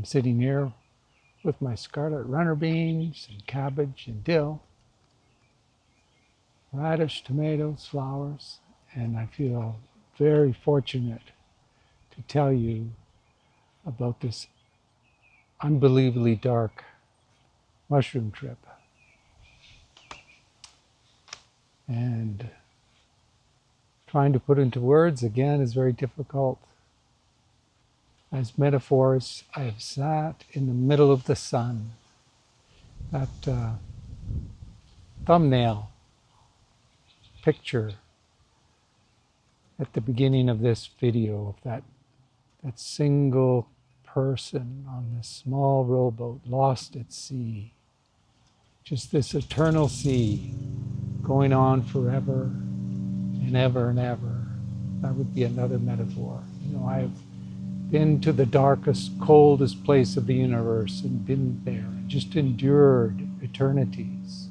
I'm sitting here with my scarlet runner beans and cabbage and dill, radish, tomatoes, flowers, and I feel very fortunate to tell you about this unbelievably dark mushroom trip. And trying to put into words again is very difficult. As metaphors, I have sat in the middle of the sun. That thumbnail picture at the beginning of this video of that single person on this small rowboat lost at sea. Just this eternal sea going on forever and ever and ever. That would be another metaphor. You know, I've been to the darkest, coldest place of the universe and been there and just endured eternities.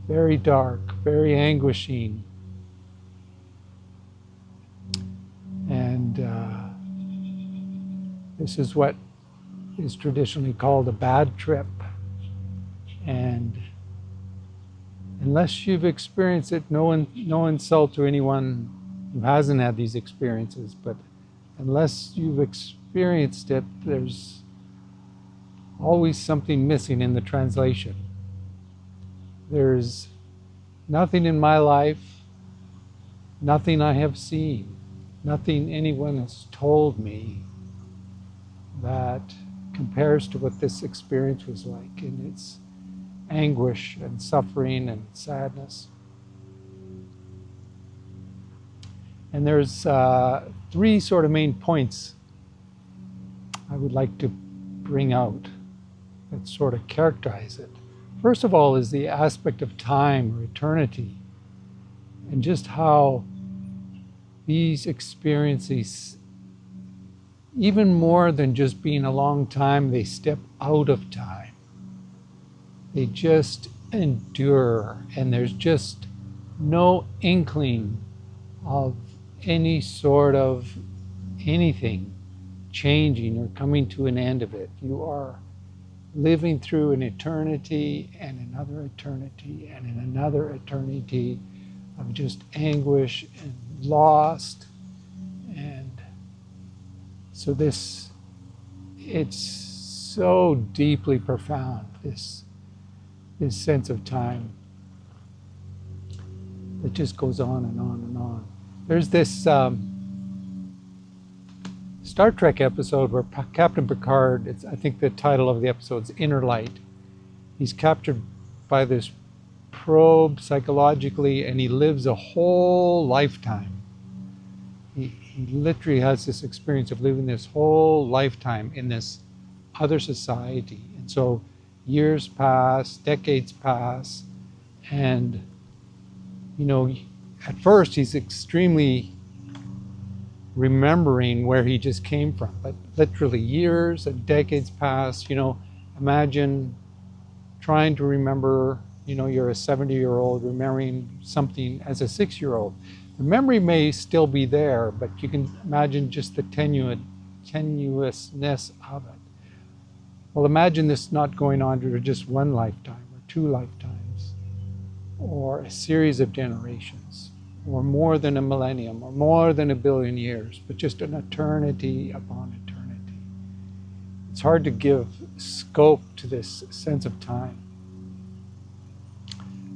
Very dark, very anguishing. And this is what is traditionally called a bad trip. And unless you've experienced it, no insult to anyone who hasn't had these experiences, but unless you've experienced it, there's always something missing in the translation. There's nothing in my life, nothing I have seen, nothing anyone has told me that compares to what this experience was like in its anguish and suffering and sadness. And there's three sort of main points I would like to bring out that sort of characterize it. First of all is the aspect of time or eternity, and just how these experiences, even more than just being a long time, they step out of time. They just endure, and there's just no inkling of any sort of anything changing or coming to an end of it. You are living through an eternity and another eternity and in another eternity of just anguish and lost. And so it's so deeply profound, this sense of time that just goes on and on and on. There's this Star Trek episode where Captain Picard, I think the title of the episode is Inner Light. He's captured by this probe psychologically, and he lives a whole lifetime. He literally has this experience of living this whole lifetime in this other society. And so years pass, decades pass, and you know, at first he's extremely remembering where he just came from, but literally years and decades pass. You know, imagine trying to remember, you know, you're a 70-year-old remembering something as a 6-year-old. The memory may still be there, but you can imagine just the tenuousness of it. Well, imagine this not going on to just one lifetime or 2 lifetimes or a series of generations or more than a millennium or more than 1 billion years, but just an eternity upon eternity. It's hard to give scope to this sense of time.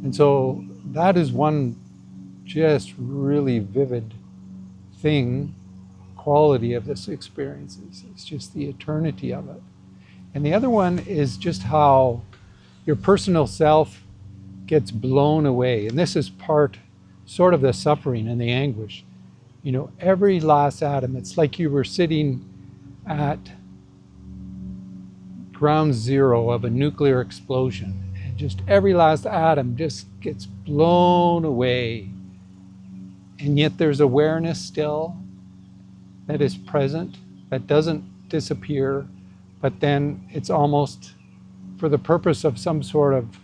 And so that is one just really vivid thing, quality of this experience. It's just the eternity of it. And the other one is just how your personal self gets blown away. And this is part, sort of the suffering and the anguish. You know, every last atom, it's like you were sitting at ground zero of a nuclear explosion. And just every last atom just gets blown away. And yet there's awareness still that is present, that doesn't disappear, but then it's almost for the purpose of some sort of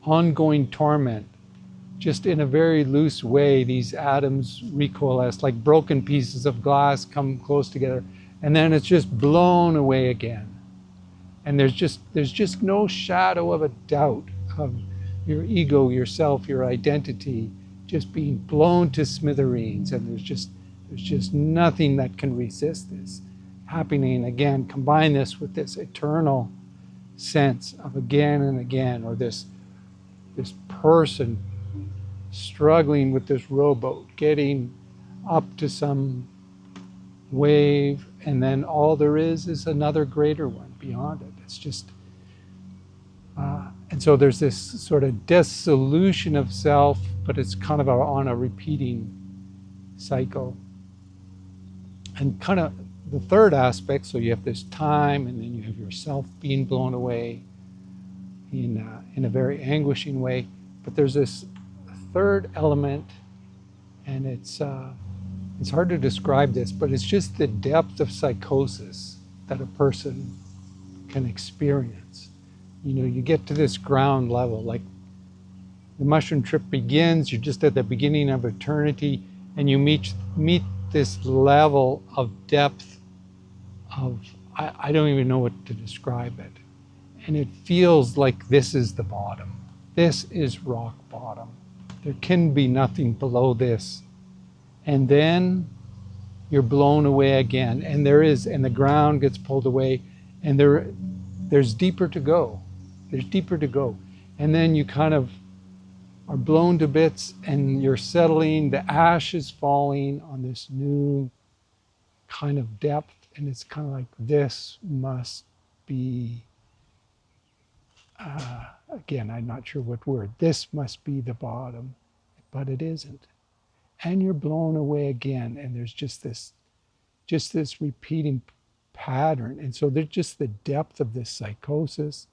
ongoing torment, just in a very loose way, these atoms recoalesce, like broken pieces of glass come close together, and then it's just blown away again. And there's just no shadow of a doubt of your ego, yourself, your identity just being blown to smithereens, and there's just nothing that can resist this happening again. Combine this with this eternal sense of again and again, or this person struggling with this rowboat, getting up to some wave, and then all there is another greater one beyond it. It's just, and so there's this sort of dissolution of self, but it's kind of on a repeating cycle. And kind of the third aspect, so you have this time, and then you have yourself being blown away in a very anguishing way. But there's this third element, and it's hard to describe this, but it's just the depth of psychosis that a person can experience. You know, you get to this ground level, like the mushroom trip begins, you're just at the beginning of eternity, and you meet this level of depth of, I don't even know what to describe it. And it feels like this is the bottom. This is rock bottom. There can be nothing below this. And then you're blown away again, and the ground gets pulled away, and there's deeper to go. There's deeper to go. And then you kind of are blown to bits, and you're settling, the ash is falling on this new kind of depth, and it's kind of like, this must be, again, I'm not sure what word, this must be the bottom, but it isn't. And you're blown away again, and there's just this repeating pattern. And so there's just the depth of this psychosis.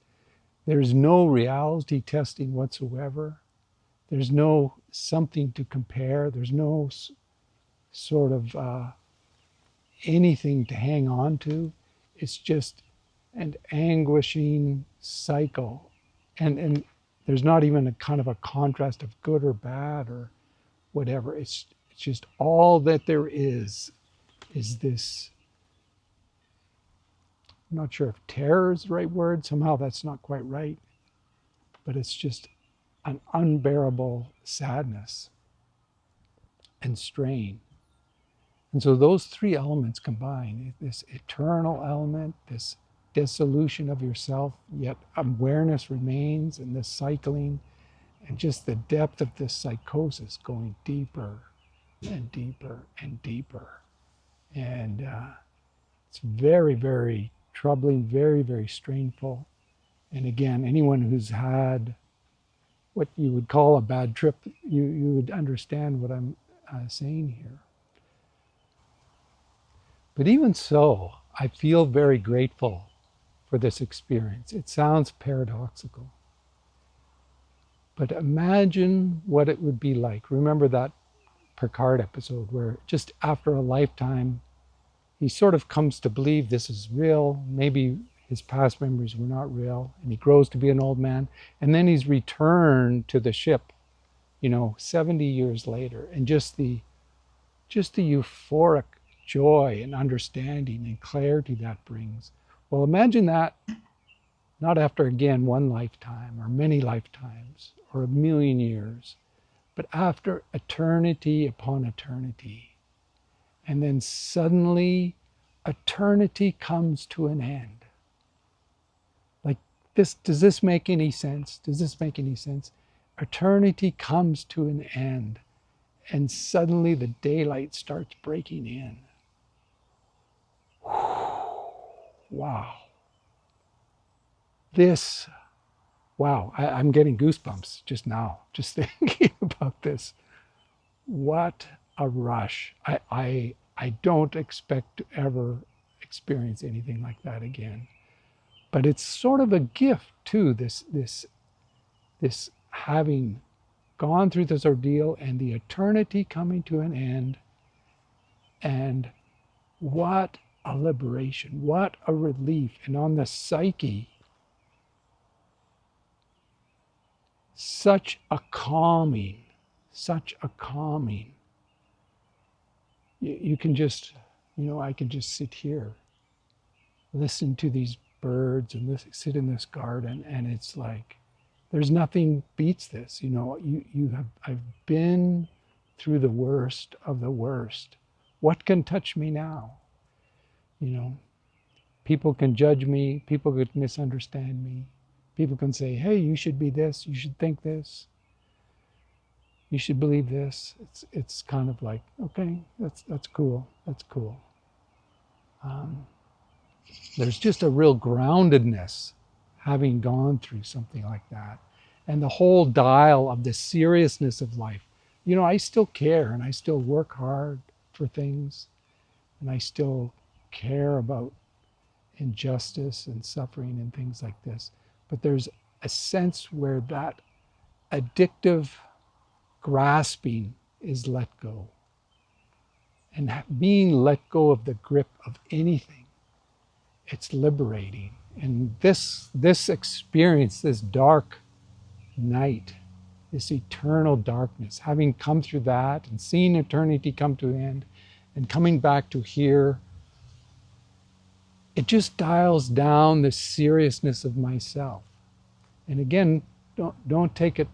There's no reality testing whatsoever. There's no something to compare. There's no sort of anything to hang on to. It's just an anguishing cycle. And there's not even a kind of a contrast of good or bad or whatever. It's just all that there is this, I'm not sure if terror is the right word. Somehow that's not quite right. But it's just an unbearable sadness and strain. And so those three elements combine, this eternal element, this dissolution of yourself, yet awareness remains, and this cycling, and just the depth of this psychosis going deeper and deeper and deeper. And it's very, very troubling, very, very strainful. And again, anyone who's had what you would call a bad trip, you would understand what I'm saying here. But even so, I feel very grateful for this experience. It sounds paradoxical. But imagine what it would be like. Remember that Picard episode where just after a lifetime, he sort of comes to believe this is real. Maybe his past memories were not real, and he grows to be an old man. And then he's returned to the ship, 70 years later, and just the euphoric joy and understanding and clarity that brings. Well, imagine that not after, again, one lifetime or many lifetimes or a million years, but after eternity upon eternity. And then suddenly eternity comes to an end. Like this, does this make any sense? Does this make any sense? Eternity comes to an end, and suddenly the daylight starts breaking in. Wow. I'm getting goosebumps just now, just thinking about this. What a rush. I don't expect to ever experience anything like that again. But it's sort of a gift too, this having gone through this ordeal and the eternity coming to an end. And what a liberation, what a relief. And on the psyche, such a calming such a calming. You can just, I can just sit here, listen to these birds and sit in this garden, and it's like, there's nothing beats this. I've been through the worst of the worst. What can touch me now? People can judge me, people could misunderstand me. People can say, hey, you should be this, you should think this, you should believe this. It's kind of like, okay, that's cool, that's cool. There's just a real groundedness having gone through something like that. And the whole dial of the seriousness of life. I still care and I still work hard for things, and I still care about injustice and suffering and things like this. But there's a sense where that addictive grasping is let go. And being let go of the grip of anything, it's liberating. And this experience, this dark night, this eternal darkness, having come through that and seeing eternity come to an end and coming back to here, it just dials down the seriousness of myself. And again, don't take it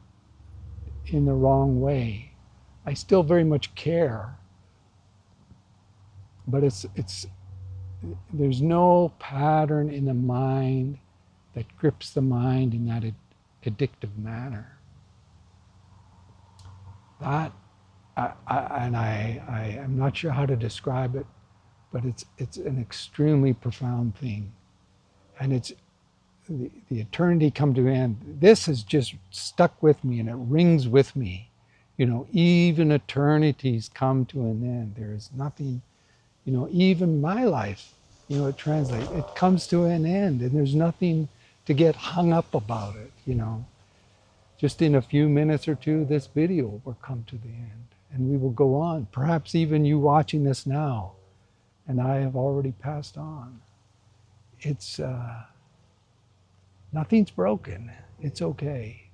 in the wrong way. I still very much care, but there's no pattern in the mind that grips the mind in that addictive manner. That, I'm not sure how to describe it, but it's an extremely profound thing. And it's the eternity come to end. This has just stuck with me and it rings with me. Even eternities come to an end. There is nothing, even my life, it translates, it comes to an end, and there's nothing to get hung up about it, Just in a few minutes or two, this video will come to the end, and we will go on. Perhaps even you watching this now, and I have already passed on. It's, nothing's broken. It's okay.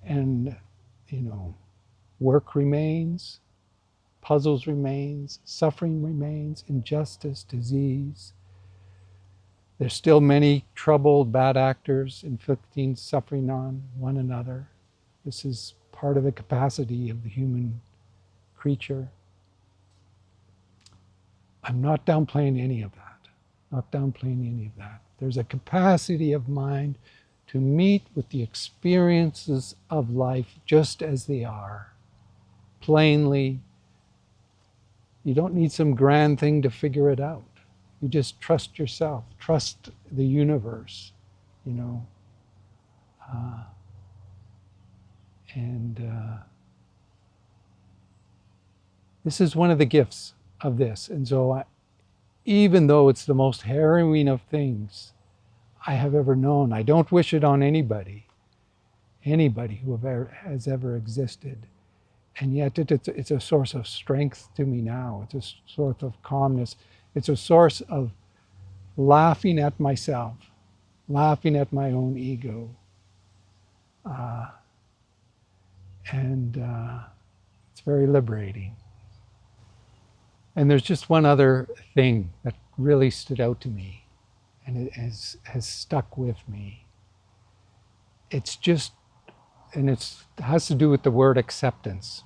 And, work remains, puzzles remains, suffering remains, injustice, disease. There's still many troubled bad actors inflicting suffering on one another. This is part of the capacity of the human creature. I'm not downplaying any of that. Not downplaying any of that. There's a capacity of mind to meet with the experiences of life just as they are. Plainly. You don't need some grand thing to figure it out. You just trust yourself, trust the universe, this is one of the gifts of this. And so even though it's the most harrowing of things I have ever known, I don't wish it on anybody who has ever existed. And yet it's a source of strength to me now. It's a source of calmness. It's a source of laughing at myself, laughing at my own ego. It's very liberating. And there's just one other thing that really stood out to me, and it has stuck with me. It has to do with the word acceptance.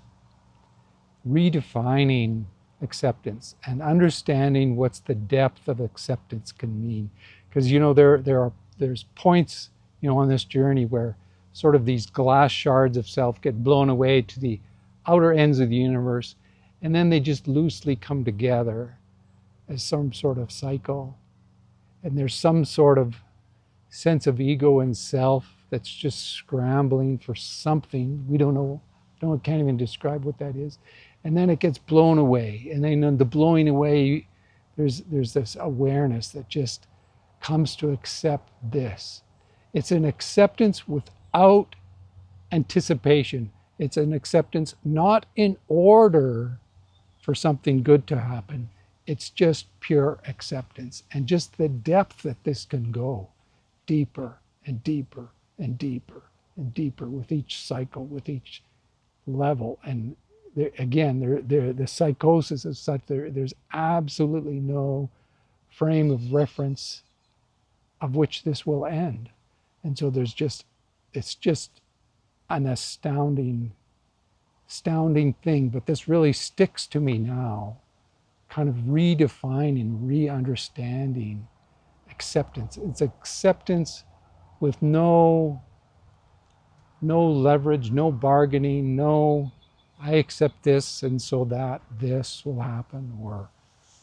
Redefining acceptance and understanding what's the depth of acceptance can mean. Because there's points on this journey where sort of these glass shards of self get blown away to the outer ends of the universe, and then they just loosely come together as some sort of cycle. And there's some sort of sense of ego and self that's just scrambling for something. We don't know, can't even describe what that is. And then it gets blown away. And then in the blowing away, there's this awareness that just comes to accept this. It's an acceptance without anticipation. It's an acceptance not in order for something good to happen. It's just pure acceptance. And just the depth that this can go, deeper and deeper and deeper and deeper with each cycle, with each level. And again, the psychosis is such, there's absolutely no frame of reference of which this will end. And so it's just an astounding thing, but this really sticks to me now, kind of redefining, re-understanding acceptance. It's acceptance with no leverage, no bargaining, no, I accept this and so that this will happen, or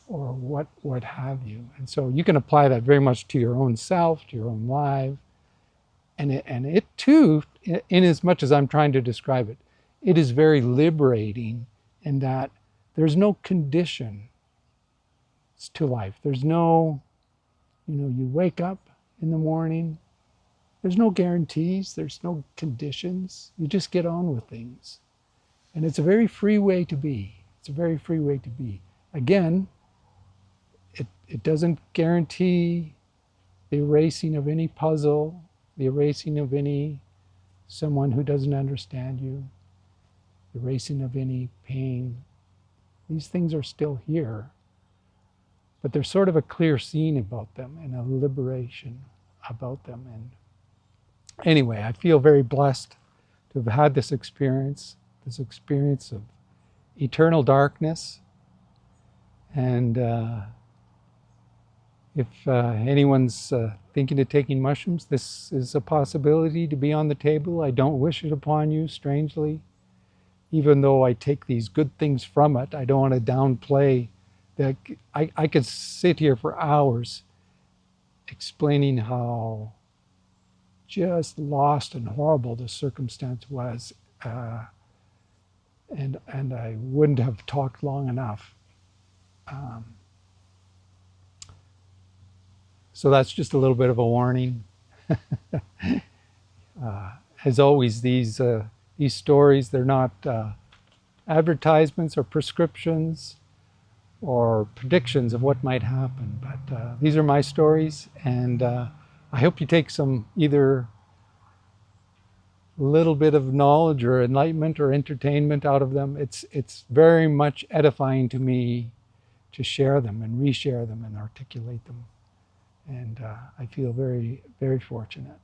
what have you. And so you can apply that very much to your own self, to your own life. And it too, in as much as I'm trying to describe it, it is very liberating in that there's no condition to life. There's no, you wake up in the morning, there's no guarantees, there's no conditions. You just get on with things. And it's a very free way to be. It's a very free way to be. Again, it doesn't guarantee the erasing of any puzzle, the erasing of any someone who doesn't understand you, the erasing of any pain. These things are still here, but there's sort of a clear scene about them and a liberation about them. And anyway, I feel very blessed to have had this experience of eternal darkness. And if anyone's thinking of taking mushrooms, this is a possibility to be on the table. I don't wish it upon you, strangely. Even though I take these good things from it, I don't want to downplay that. I could sit here for hours explaining how just lost and horrible the circumstance was. And I wouldn't have talked long enough. So that's just a little bit of a warning. As always, these stories, they're not advertisements or prescriptions or predictions of what might happen. But these are my stories, and I hope you take some either little bit of knowledge or enlightenment or entertainment out of them. It's very much edifying to me to share them and reshare them and articulate them. And I feel very, very fortunate.